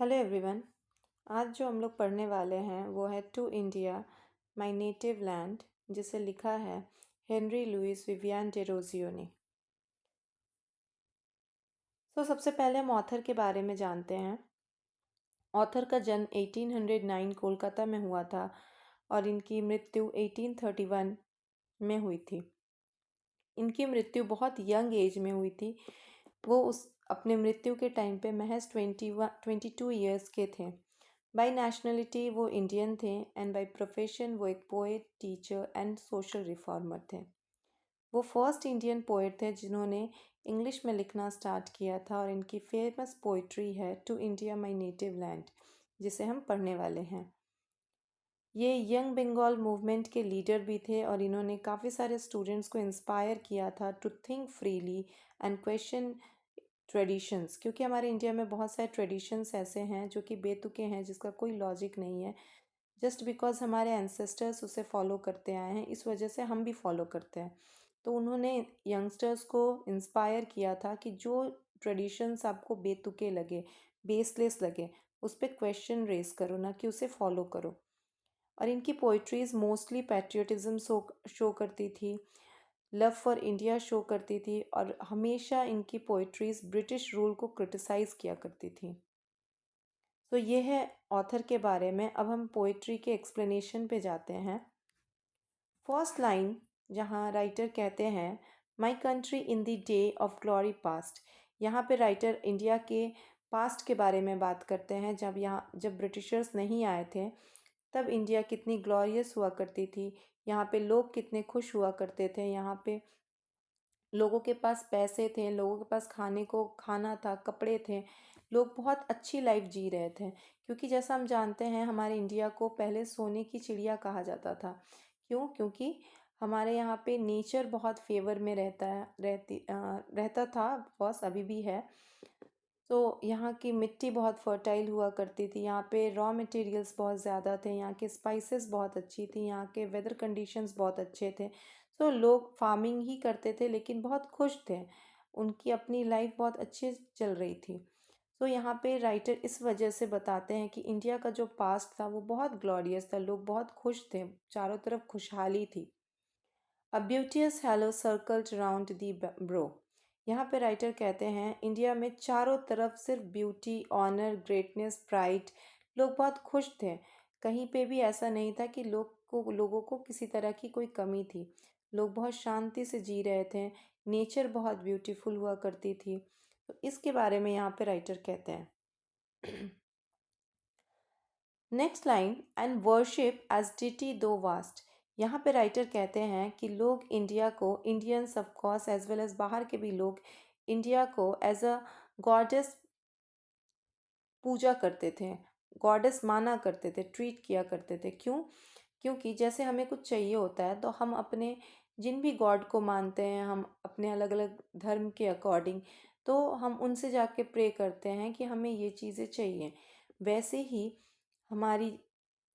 Hello everyone. आज जो हम लोग पढ़ने वाले हैं वो है to India my native land, जिसे लिखा है Henry Louis Vivian Derozio ने। सबसे पहले हम ऑथर के बारे में जानते हैं। ऑथर का जन्म 1809 कोलकाता में हुआ था और इनकी मृत्यु 1831 में हुई थी। इनकी मृत्यु बहुत यंग एज में हुई थी। वो उस अपने मृत्यु के टाइम पे महज 22 ईयर्स के थे। बाय नेशनलिटी वो इंडियन थे एंड बाय प्रोफेशन वो एक poet, teacher and social reformer थे। वो फर्स्ट इंडियन पोएट थे जिन्होंने इंग्लिश में लिखना स्टार्ट किया था और इनकी फेमस पोइट्री है to India my native land, जिसे हम पढ़ने वाले हैं। ये यंग बंगाल मूवमेंट के लीडर भी थे और इन्होंने काफ़ी सारे स्टूडेंट्स को इंस्पायर किया था to think freely and question traditions, क्योंकि हमारे इंडिया में बहुत सारे ट्रेडिशंस ऐसे हैं जो कि बेतुके हैं, जिसका कोई लॉजिक नहीं है। जस्ट बिकॉज हमारे एंसेस्टर्स उसे फॉलो करते आए हैं, इस वजह से हम भी फॉलो करते हैं। तो उन्होंने यंगस्टर्स को इंस्पायर किया था कि जो ट्रेडिशंस आपको बेतुके लगे, बेसलेस लगे, उस पर क्वेश्चन रेज करो, ना कि उसे फॉलो करो। और इनकी पोइट्रीज़ मोस्टली पैट्रियटिज्म शो करती थी, लव फॉर इंडिया शो करती थी और हमेशा इनकी पोइट्रीज़ ब्रिटिश रूल को क्रिटिसाइज़ किया करती थी। तो ये है ऑथर के बारे में। अब हम पोइट्री के एक्सप्लेनेशन पे जाते हैं। फर्स्ट लाइन जहाँ राइटर कहते हैं my country in the day of glory past, यहाँ पे राइटर इंडिया के पास्ट के बारे में बात करते हैं। जब ब्रिटिशर्स नहीं आए थे तब इंडिया कितनी ग्लोरियस हुआ करती थी, यहाँ पे लोग कितने खुश हुआ करते थे, यहाँ पे लोगों के पास पैसे थे, लोगों के पास खाने को खाना था, कपड़े थे, लोग बहुत अच्छी लाइफ जी रहे थे। क्योंकि जैसा हम जानते हैं हमारे इंडिया को पहले सोने की चिड़िया कहा जाता था। क्यों? क्योंकि हमारे यहाँ पे नेचर बहुत फेवर में रहता था, बस अभी भी है। तो यहाँ की मिट्टी बहुत फर्टाइल हुआ करती थी, यहाँ पे रॉ मटेरियल्स बहुत ज़्यादा थे, यहाँ के स्पाइसेस बहुत अच्छी थी, यहाँ के वेदर कंडीशंस बहुत अच्छे थे। तो लोग फार्मिंग ही करते थे लेकिन बहुत खुश थे, उनकी अपनी लाइफ बहुत अच्छी चल रही थी। तो यहाँ पे राइटर इस वजह से बताते हैं कि इंडिया का जो पास्ट था वो बहुत ग्लोरियस था, लोग बहुत खुश थे, चारों तरफ खुशहाली थी। A beauteous halo circled around thee brow, यहाँ पे राइटर कहते हैं इंडिया में चारों तरफ सिर्फ ब्यूटी, ऑनर, ग्रेटनेस, प्राइड, लोग बहुत खुश थे। कहीं पे भी ऐसा नहीं था कि लोगों को किसी तरह की कोई कमी थी। लोग बहुत शांति से जी रहे थे, नेचर बहुत ब्यूटीफुल हुआ करती थी। तो इसके बारे में यहाँ पे राइटर कहते हैं। Next line and worship as deity thou wast, यहाँ पे राइटर कहते हैं कि लोग इंडिया को, Indians of course as well as बाहर के भी लोग इंडिया को एज अ गॉडेस पूजा करते थे, गॉडेस माना करते थे, ट्रीट किया करते थे। क्यों? क्योंकि जैसे हमें कुछ चाहिए होता है तो हम अपने जिन भी गॉड को मानते हैं, हम अपने अलग अलग धर्म के अकॉर्डिंग, तो हम उनसे जाके प्रे करते हैं कि हमें ये चीज़ें चाहिए। वैसे ही हमारी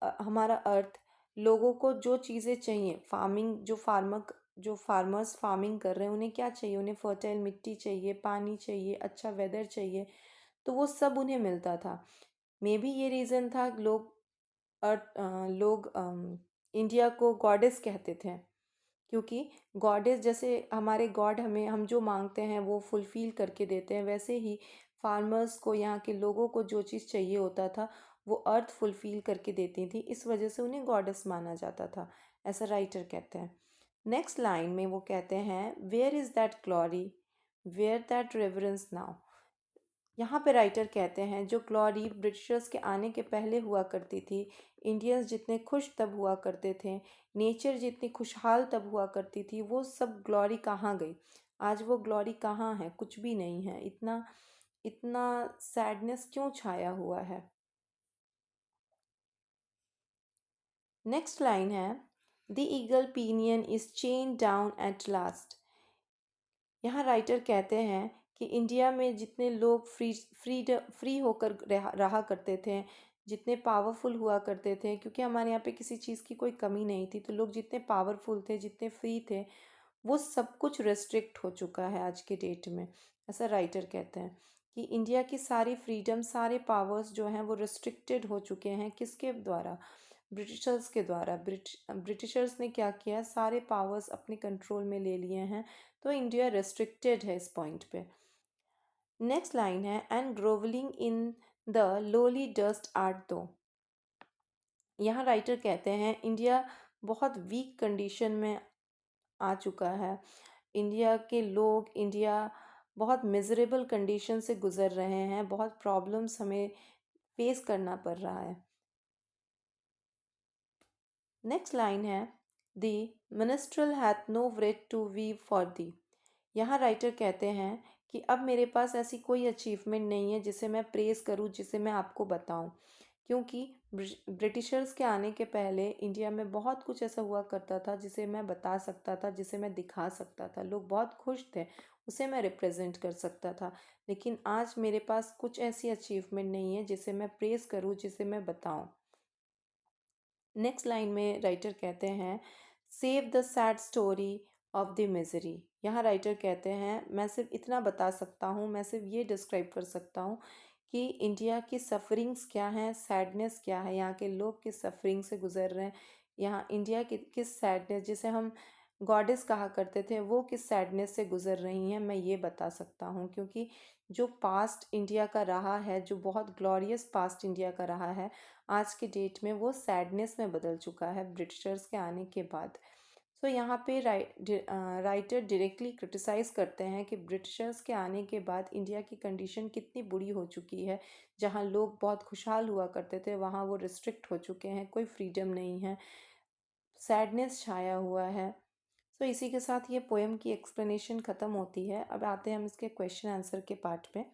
हमारा अर्थ, लोगों को जो चीज़ें चाहिए, जो फार्मर्स फार्मिंग कर रहे हैं उन्हें क्या चाहिए? उन्हें फर्टाइल मिट्टी चाहिए, पानी चाहिए, अच्छा वेदर चाहिए, तो वो सब उन्हें मिलता था। मे बी ये रीज़न था लोग इंडिया को गॉडेस कहते थे, क्योंकि गॉडेस जैसे हमारे गॉड हमें, हम जो मांगते हैं वो फुलफ़िल करके देते हैं, वैसे ही फार्मर्स को, यहाँ के लोगों को जो चीज़ चाहिए होता था वो अर्थ फुलफ़िल करके देती थी, इस वजह से उन्हें गॉडेस माना जाता था, ऐसा राइटर कहते हैं। नेक्स्ट लाइन में वो कहते हैं where is that glory, where that reverence now, यहाँ पे राइटर कहते हैं जो ग्लोरी ब्रिटिशर्स के आने के पहले हुआ करती थी, इंडियंस जितने खुश तब हुआ करते थे, नेचर जितनी खुशहाल तब हुआ करती थी, वो सब ग्लोरी कहाँ गई? आज वो ग्लोरी कहाँ है? कुछ भी नहीं है। इतना इतना सैडनेस क्यों छाया हुआ है? नेक्स्ट लाइन है the eagle pinion is chained down at last, यहाँ राइटर कहते हैं कि इंडिया में जितने लोग फ्री होकर रहा करते थे, जितने पावरफुल हुआ करते थे, क्योंकि हमारे यहाँ पे किसी चीज़ की कोई कमी नहीं थी, तो लोग जितने पावरफुल थे, जितने फ्री थे, वो सब कुछ रेस्ट्रिक्ट हो चुका है आज के डेट में, ऐसा राइटर कहते हैं कि इंडिया की सारी फ्रीडम, सारे पावर्स जो हैं वो रिस्ट्रिक्टेड हो चुके हैं। किसके द्वारा? ब्रिटिशर्स के द्वारा। ब्रिटिशर्स ने क्या किया, सारे पावर्स अपने कंट्रोल में ले लिए हैं, तो इंडिया रिस्ट्रिक्टेड है इस पॉइंट पे। नेक्स्ट लाइन है, and grovelling in the lowly dust art thou. यहाँ राइटर कहते हैं इंडिया बहुत वीक कंडीशन में आ चुका है। इंडिया के लोग, इंडिया बहुत मिजरेबल कंडीशन से गुजर रहे हैं, बहुत प्रॉब्लम्स हमें फेस करना पड़ रहा है। नेक्स्ट लाइन है, the minstrel hath no writ to weave for thee. यहाँ राइटर कहते हैं कि अब मेरे पास ऐसी कोई अचीवमेंट नहीं है जिसे मैं प्रेज़ करूँ, जिसे मैं आपको बताऊँ, क्योंकि ब्रिटिशर्स के आने के पहले इंडिया में बहुत कुछ ऐसा हुआ करता था जिसे मैं बता सकता था, जिसे मैं दिखा सकता था, लोग बहुत खुश थे, उसे मैं रिप्रेजेंट कर सकता था। लेकिन आज मेरे पास कुछ ऐसी अचीवमेंट नहीं है जिसे मैं प्रेज़ करूँ, जिसे मैं बताऊँ। नेक्स्ट लाइन में राइटर कहते हैं, save the sad story of the misery. यहाँ राइटर कहते हैं मैं सिर्फ इतना बता सकता हूँ, मैं सिर्फ ये डिस्क्राइब कर सकता हूँ कि इंडिया की सफरिंग्स क्या हैं, सैडनेस क्या है, यहाँ के लोग किस सफरिंग से गुजर रहे हैं, यहाँ इंडिया की किस सैडनेस, जिसे हम गॉडेस कहा करते थे, वो किस सैडनेस से गुजर रही हैं, मैं ये बता सकता हूँ। क्योंकि जो पास्ट इंडिया का रहा है, जो बहुत ग्लोरियस पास्ट इंडिया का रहा है, आज के डेट में वो सैडनेस में बदल चुका है ब्रिटिशर्स के आने के बाद। सो यहाँ पे राइटर डायरेक्टली क्रिटिसाइज़ करते हैं कि ब्रिटिशर्स के आने के बाद इंडिया की कंडीशन कितनी बुरी हो चुकी है। जहाँ लोग बहुत खुशहाल हुआ करते थे, वहाँ वो रिस्ट्रिक्ट हो चुके हैं, कोई फ्रीडम नहीं है, सैडनेस छाया हुआ है। सो इसी के साथ ये पोएम की एक्सप्लेनेशन ख़त्म होती है। अब आते हैं हम इसके क्वेश्चन आंसर के पार्ट पे।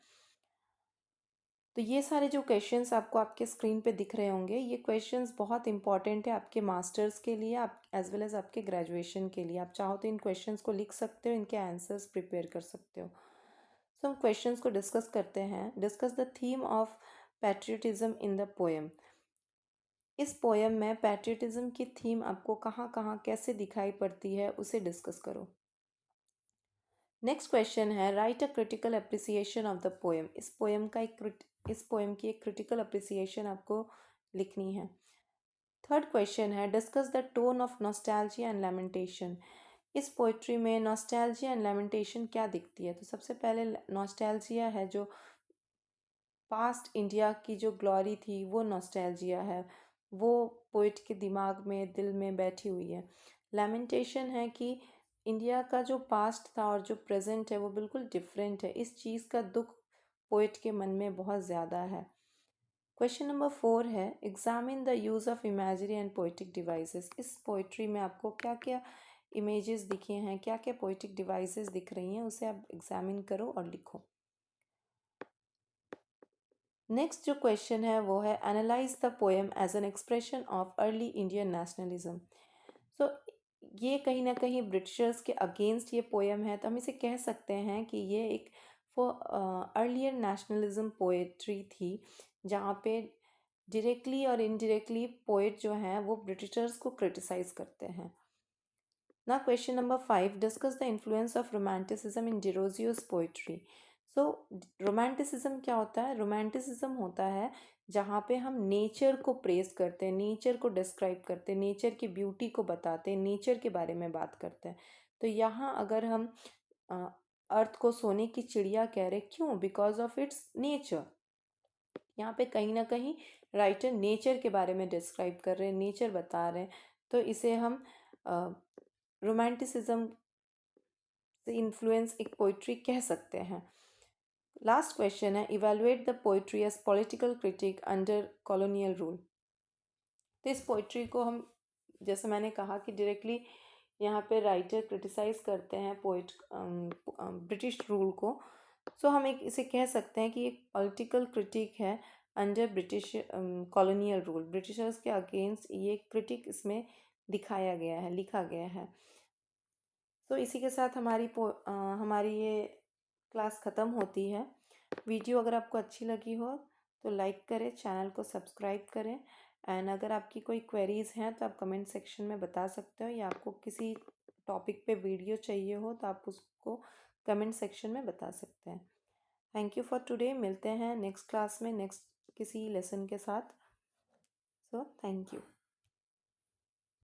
तो ये सारे जो क्वेश्चंस आपको आपके स्क्रीन पे दिख रहे होंगे, ये क्वेश्चंस बहुत इंपॉर्टेंट है आपके मास्टर्स के लिए, आप एज वेल एज आपके ग्रेजुएशन के लिए। आप चाहो तो इन क्वेश्चंस को लिख सकते हो, इनके आंसर्स प्रिपेयर कर सकते हो। सो हम क्वेश्चंस को डिस्कस करते हैं। Discuss the theme of patriotism in the poem. इस पोएम में पैट्रियटिज्म की थीम आपको कहाँ कहाँ कैसे दिखाई पड़ती है, उसे डिस्कस करो। नेक्स्ट क्वेश्चन है, write a critical appreciation of the poem. इस पोएम की एक क्रिटिकल अप्रिसिएशन आपको लिखनी है। थर्ड क्वेश्चन है, discuss the tone of nostalgia and lamentation. इस पोइट्री में नॉस्टैल्जिया एंड लैमेंटेशन क्या दिखती है? तो सबसे पहले नॉस्टैल्जिया है, जो पास्ट इंडिया की जो ग्लोरी थी, वो नॉस्टैल्जिया है, वो पोइट के दिमाग में, दिल में बैठी हुई है। लैमेंटेशन है कि इंडिया का जो पास्ट था और जो प्रेजेंट है वो बिल्कुल डिफरेंट है। इस चीज़ का दुख पोइट के मन में बहुत ज़्यादा है। क्वेश्चन नंबर 4 है, examine the use of imagery and poetic devices. इस पोइट्री में आपको क्या क्या इमेजेस दिखे हैं, क्या क्या पोइटिक डिवाइसेस दिख रही हैं, उसे आप एग्जामिन करो और लिखो। नेक्स्ट जो क्वेश्चन है वो है, analyse the poem as an expression of early Indian nationalism. So ये कहीं ना कहीं ब्रिटिशर्स के अगेंस्ट ये पोएम है, तो हम इसे कह सकते हैं कि ये एक अर्लियर नेशनलिज्म पोएट्री थी, जहाँ पे डायरेक्टली और इनडायरेक्टली पोएट जो हैं वो ब्रिटिशर्स को क्रिटिसाइज करते हैं। ना question number 5, discuss the influence of romanticism in Derozio's poetry. So romanticism क्या होता है? रोमांटिसिज्म होता है जहाँ पे हम नेचर को प्रेज करते हैं, नेचर को डिस्क्राइब करते हैं, नेचर की ब्यूटी को बताते हैं, नेचर के बारे में बात करते हैं। तो यहाँ अगर हम अर्थ को सोने की चिड़िया कह रहे, क्यों? Because of its nature. यहाँ पे कहीं ना कहीं राइटर नेचर के बारे में डिस्क्राइब कर रहे हैं, नेचर बता रहे हैं, तो इसे हम रोमांटिसिज्म से इन्फ्लुएंस एक पोइट्री कह सकते हैं। लास्ट क्वेश्चन है, evaluate the poetry as political critique under colonial rule. तो इस पोइट्री को हम, जैसे मैंने कहा कि डायरेक्टली यहाँ पे राइटर क्रिटिसाइज करते हैं पोइट ब्रिटिश रूल को। सो हम एक इसे कह सकते हैं कि एक पॉलिटिकल क्रिटिक है under British colonial rule. Britishers के अगेंस्ट ये क्रिटिक इसमें दिखाया गया है, लिखा गया है। तो इसी के साथ हमारी ये क्लास ख़त्म होती है। वीडियो अगर आपको अच्छी लगी हो तो लाइक करें, चैनल को सब्सक्राइब करें, एंड अगर आपकी कोई क्वेरीज़ हैं तो आप कमेंट सेक्शन में बता सकते हो, या आपको किसी टॉपिक पे वीडियो चाहिए हो तो आप उसको कमेंट सेक्शन में बता सकते हैं। Thank you for today. मिलते हैं नेक्स्ट क्लास में नेक्स्ट किसी लेसन के साथ। So thank you.